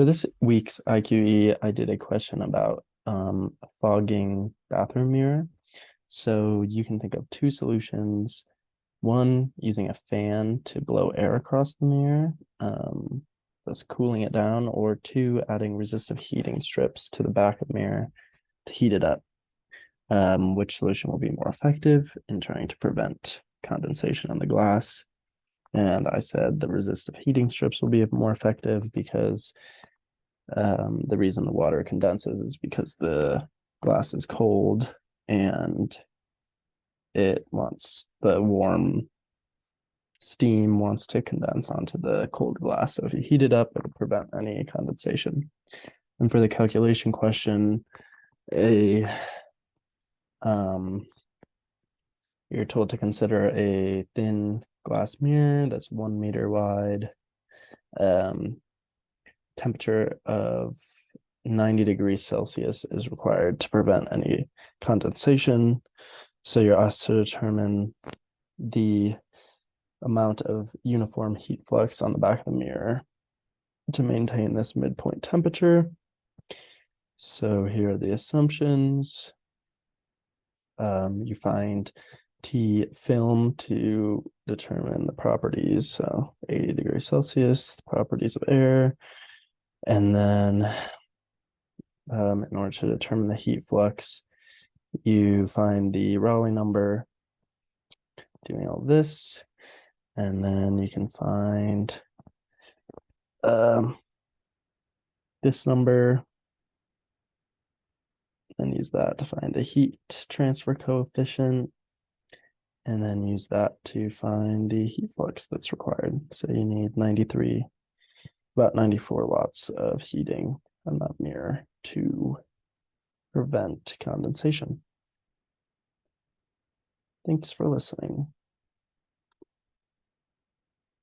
For this week's IQE, I did a question about a fogging bathroom mirror. So you can think of two solutions. One, using a fan to blow air across the mirror, thus cooling it down, or two, adding resistive heating strips to the back of the mirror to heat it up. Which solution will be more effective in trying to prevent condensation on the glass? And I said the resistive heating strips will be more effective because the reason the water condenses is because the glass is cold and it wants the warm steam wants to condense onto the cold glass. So if you heat it up, it'll prevent any condensation. And for the calculation question, a you're told to consider a thin glass mirror that's 1 meter wide, temperature of 90 degrees Celsius is required to prevent any condensation. So you're asked to determine the amount of uniform heat flux on the back of the mirror to maintain this midpoint temperature. So here are the assumptions. You find T film to determine the properties. So 80 degrees Celsius, the properties of air. And then in order to determine the heat flux, you find the Rayleigh number doing all this, and then you can find this number and use that to find the heat transfer coefficient, and then use that to find the heat flux that's required. So you need about 94 watts of heating on that mirror to prevent condensation. Thanks for listening.